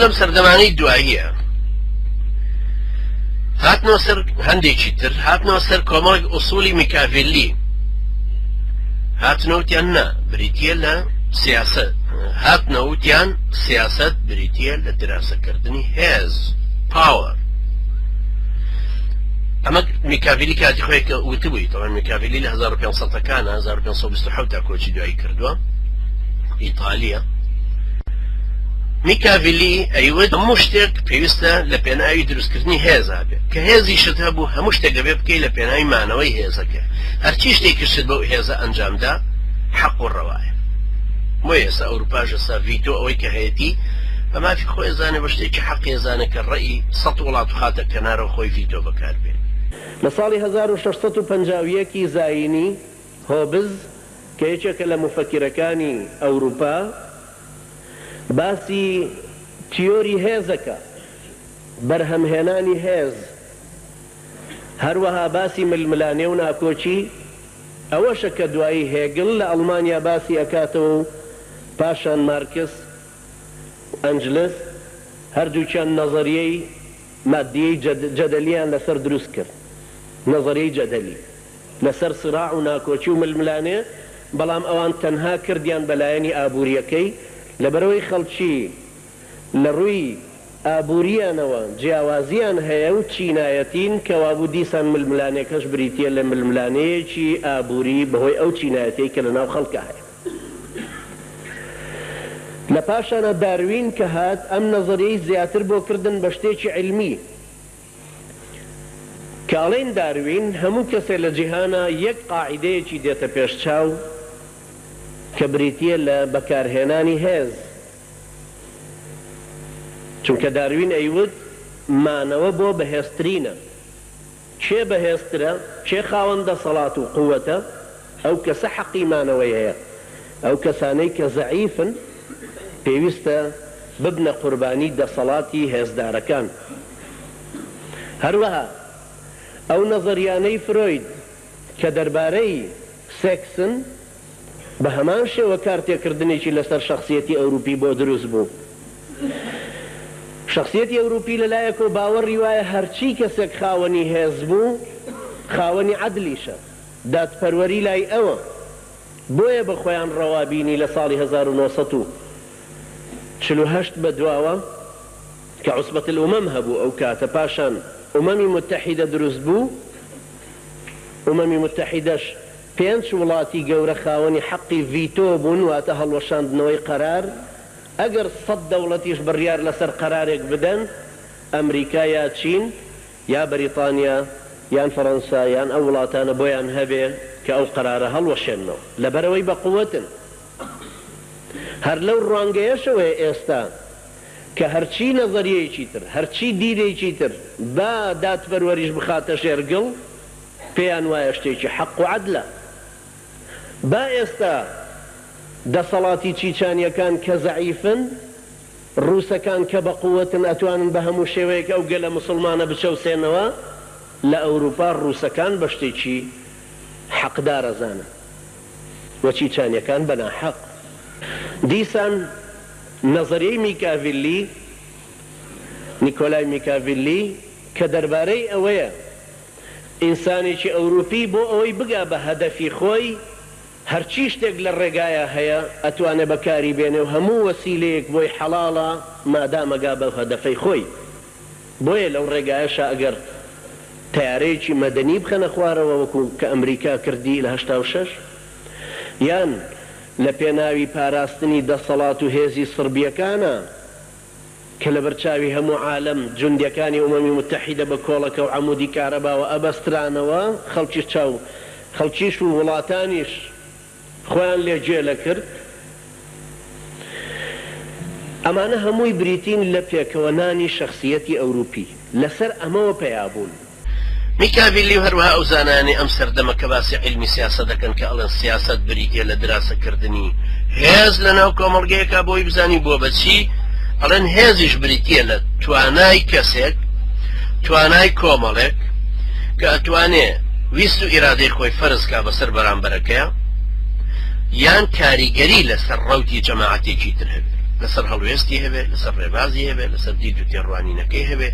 لەم سەردەمانەی دواییە هاتنەوە سەر هەندێکی تر هاتنەوە سەر کۆمەڵێک ئوسولی میکاڤێلی هاتنەوتیان نا بریتیە لە سیاست هاتنەوتیان سیاست بریتیە لە دراسەکردنی هێز پاوەر ئەمە میکاڤێلی کاتی خۆی کە وتبووی تەوان میکاڤێلی لە 1500ەکانە 1527 تا کۆچی دوایی کردووە ئیتالیا میکاڤێلی ئەیوت هەموو شتێک پێویستە لە پێناوی دروستکردنی هێزا بێت کە هێزی شت هەبوو هەموو شتێک دەبێت بکەی لە پێناوی مانەوەی هێزەکە هەرچی شتێکی شت بەو هێزە ئەنجامدا حەق و ڕەوایە بۆ ئێستا ئەوروپاش ئێستا ڤیتۆ ئەوەی کە هەیەتی بەمافی خۆی زانێ بە شتێکی حەقی زانە کە ڕێی 100 وڵات و خاتە کەنارە خۆی ڤیتۆ بەکاربێت لە ساڵی 1651 زاینی هۆبز کە یەکێکە لە مفەکیرەکانی ئەوروپا باسی تیۆری هێزەکە بەرهەمهێنانی هێز هەروەها باسی ململانێ و ناکۆچی ئەوەشە کە دوایی هێگل لە ئەڵمانیا باسی ئەکاتەوە و پاشان مارکس ئەنجلس هەردووچیان نەزەریەی مادیەی جەدەلیان لەسەر دروست کرد نەزەریەی جەدەلی لەسەر سراع و ناکۆچی و ململانێ بەڵام ئەوان تەنها کردیان بەلایەنی ئابوووریەکەی لەبەرەوەی خەڵکی لە ڕووی ئابووریانەوە جیاوازیان هەیە و چینایەتین کەوابوو دیسان ململانێکەش بریتیە لە ململانەیەکی ئابووری بەهۆی ئەو چینایەتەی کە لەناو خەڵکە هەیە لە پاشانە داروین کە هات ئەم نەزەریەی زیاتر بۆ کردن بە شتێکی علمی کاڵێن داروین هەموو کەسێک لە جیهانە یەک قاعیدەیەکی دێتە پێشچاو کە بریتیە لە بەکارهێنانی هێز چونکە داروین ئەیوت مانەوە بۆ بەهێزترینە کێ بەهێزترە کێ خاوەندە سەڵات و قووەتە ئەو کەسە حەقی مانەوەی هەیە ئەو کەسانەی کە زەعیفن پێویستە ببنە قوربانی دەسەڵاتی هێزدارەکان هەروەها ئەو نەزەریانەی فرۆید کە دەربارەی سێکسن بە هەمان شێوە کارتێکردنێکی لەسەر شخصیەتی ئەوروپی بۆ دروست بوو شخصیەتی ئەوروپی لەلایەک و باوەڕی وایە هەرچی کەسێک خاوەنی هێز بوو خاوەنی عەدلیشە دادپەروەری لای ئەوە بۆیە بە خۆیان ڕەوابینی لە ساڵی 1948 بەدواوە کە عوسبەت الئومەم هەبوو ئەو کاتە پاشان ئومەمی متحیدە دروست بوو ئومەمی متحیدەش 5 وڵاتی گەورە خاوەنی حەقی ڤیتۆ بوون واتە هەڵوەشاندنەوەی قەرار ئەگەر 100 دەوڵەتیش بڕیار لەسەر قەرارێک بدەن ئەمریکا یا چین یا بەریتانیا یان فەڕەنسا یان ئەو وڵاتانە بۆیان هەبێ کە ئەو قەرارە هەڵوەشێنەوە لەبەرەوەی بە قووەتن هەر لەو ڕوانگەیەشەوەی ئێستا کە هەرچی نەزەریەیەکی تر هەرچی دیرێکی تر با دادپەروەریش بخاتە شێرگڵ پێیان وایە شتێکی حەق و عەدلە با ئێستا دەسەڵاتی چیچانیەکان کە زەعیفن ڕووسەکان کە بە قووەتن ئەتوانن بە هەموو شێوەیەک ئەو گەلە موسڵمانە بچەوسێنەوە لە ئەوروپا ڕووسەکان بە شتێکی حەقدارە زانن وە چیچانیەکان بە ناحەق دیسان نەزەریەی میکاڤێلی نیکۆلای میکاڤێلی کە دەربارەی ئەوەیە ئینسانێکی ئەوروپی بۆ ئەوەی بگا بە هەدەفی خۆی هەرچی شتێک لە ڕێگایە هەیە ئەتوانێ بەکاری بێنێ و هەموو وەسیلەیەک بۆی حەڵاڵە مادامەگا بە هەدەفەی خۆی بۆیە لەو ڕێگایەشە ئەگەر تەیارەیەکی مەدەنی بخەنە خوارەوە وەکو کە ئەمریکا کردی لە 86 یان لە پێناوی پاراستنی دەسەڵات و هێزی سربیەکانە کە لە بەرچاوی هەموو عالەم جوندەکانی ئومەمی متحیدە بە کۆڵەکە و عەمودی کارەباوە ئەبەسترانەوە خەڵکیش و وڵاتانیش خۆیان لێجێلە کرد ئەمانە هەمووی بریتین لە پێکەوەنانی شخصیەتی ئەوروپی لەسەر ئەمەوە پەیابوون میکاڤێلی و هەروەها ئەو زانانی ئەم سەردەمە کە باسی علمی سیاسەت دەکەن کە ئەڵێن سیاسەت بریتیە لە دراسەکردنی هێز لەناو کۆمەڵگەیەکە بۆی بزانی بۆ بەچی ئەڵێن هێزیش بریتیە لە توانای کەسێک توانای کۆمەڵێک کە ئەتوانێ ویست و ئیرادەی خۆی فەرزکا بەسەر بەرامبەرەکەیە یان کاریگەری لەسەر ڕەوتی جەماعەتێکی تر هەبێت لەسەر هەڵوێستی هەبێ لەسەر ڕێبازی هەبێ لەسەر دید و تێڕوانینەکەی هەبێ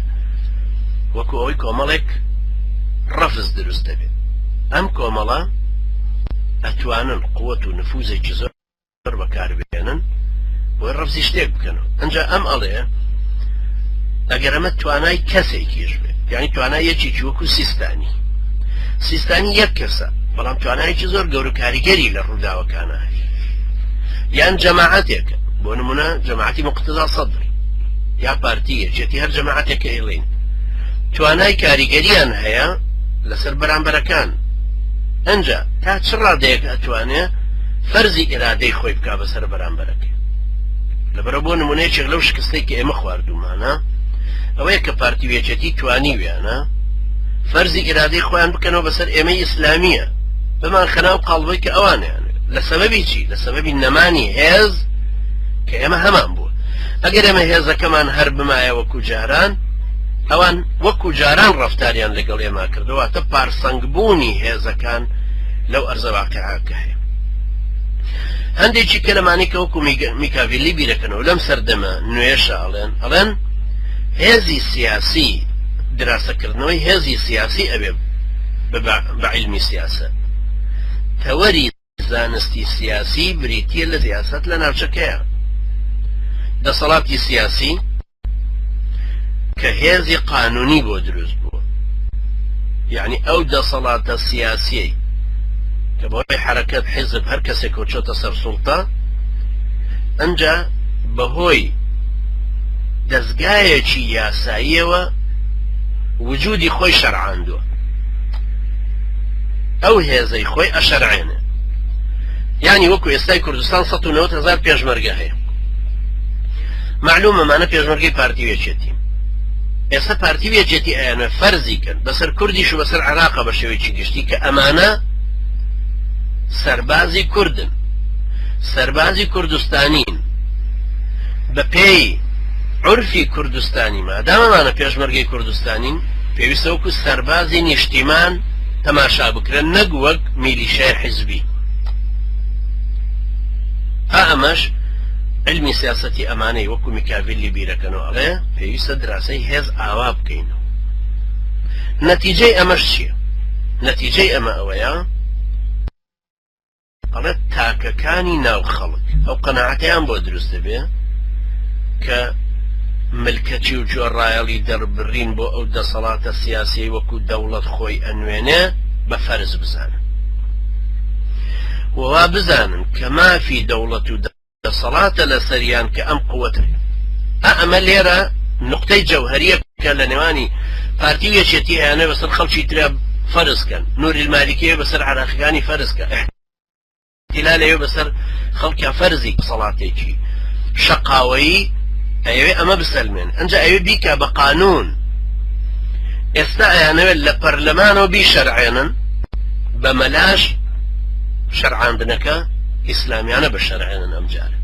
وەکو ئەوەی کۆمەڵێک ڕەفز دروست دەبێت ئەم کۆمەڵە ئەتوانن قووەت و نفوزێکی زۆر بەکاربێنن بۆی ڕەفزی شتێک بکەنەوە ئەنجا ئەم ئەڵێ ئەگەر ئەمە توانای کەسێکیش بێت یعنی توانای یەکێکی وەکو سیستانی یەک کەسە بەڵام توانایەکی زۆر گەور و کاریگەری لە ڕووداوەکانە یان جەماعەتێکە بۆ نمونە جەماعەتی مقتدا سەدر یا پارتیەکێتی هەر جەماعەتێکە ئێڵین توانای کاریگەریان هەیە لەسەر بەرامبەرەکان ئەنجا تا چ ڕادەیەک ئەتوانێ فەرزی ئێرادەی خۆی بکا بەسەر بەرامبەرەکە لەبەرە بۆ نمونەیەکێک لەو شکستەی کە ئێمە خواردومانە ئەوەیە کە پارتیوێچەتی توانیویانە فەرزی ئێرادەی خۆیان بکەنەوە بەسەر ئێمەی ئیسلامیە بمان خەناو قاڵبەی کە ئەوانیان لە سەبەبی چی لە سەبەبی نەمانی هێز کە ئێمە هەمان بووە ئەگەر ئێمە هێزەکەمان هەر بمایە وەکو جاران ئەوان وەکو جاران ڕەفتاریان لەگەڵ ئێمە کردوواتە پارسەنگبوونی هێزەکان لەو ئەرزە واقعاکە هەیە هەندێکی کەلەمانی کە وەکو میکاڤیلی بیرەکەنەوە لەم سەردەمە نوێشە ئەڵێن هێزی سیاسی دراسەکردنەوەی هێزی سیاسی ئەبێ بە عیلمی سیاسەت تەوەری زانستی سیاسی بریتیە لە سیاسەت لە ناوچەکەیە دەسەڵاتی سیاسی کە هێزی قانونی بۆ دروست بووە یعنی ئەو دەسەڵاتە سیاسی کە بۆی حرەکەت حیزب هەر کەسێک و چۆتە سەر سوڵتە ئەنجا بەهۆی دەستگایەکی یاساییەوە وجودی خۆی شەرعاندووە ئەو هێزەی خۆی ئەشەرعێنێ یعنی وەکو ئێستای کوردستان 190,000 پێشمەرگە هەیە معلومە مانە پێشمەرگەی پارتیوێچێتی ئێستا پارتیوێچێتی ئەیانە فەرزی کرد بەسەر کوردیش و بەسەر عێراقە بە شێوەیەکی گشتی کە ئەمانە سەربازی کوردن سەربازی کوردستانین بە پێی عرفی کوردستانی مادامەمانە پێشمەرگەی کوردستانین پێویستە وەکو سەربازی نیشتیمان تەماشا بکرێن نەک وەک میلیشای حیزبی ئەمەش علمی سیاسەتی ئەمانەی وەکو میکاڤیلی بیرەکەنەوە ئەڵێ پێویستە دراسەی هێز ئاوا بکەینەوە نەتیجەی ئەمەش چییە نەتیجەی ئەمە ئەوەیە ئەڵێ تاکەکانی ناو خەڵک ئەو قەناعەتیان بۆ دروست دەبێ کە ملکەتی و جۆڕایەڵی دەربڕین بۆ ئەو دەسەڵاتە سیاسی وەکو دەوڵەت خۆی ئەنوێنێ بە فەرز بزانن ووا بزانن کە مافی دەوڵەت و دەسەڵاتە لە سەریان کە ئەم قووەتە ئەمە لێرە نقطەی جەوهەریە کە لە نێوانی پارتیوێچێتی هەیانە بەسەر خەڵکی ترە فەرزکەن نوری المالیکیە بەسەر عراقیەکانی فەرزکە احتیلالەوە بەسەر خەڵکیان فەرزی سەڵاتێکی شەقاوەیی ئەوێ ئەمە بسەلمێن ئەنجا ئەوێ بیکە بە قانون ئێستا ئەیانەوێت لە پەرلەمانەوە بیشەرعێنن بە مەلاش شەرعاندنەکە ئیسلامیانە بە شەرعێنن ئەمجارە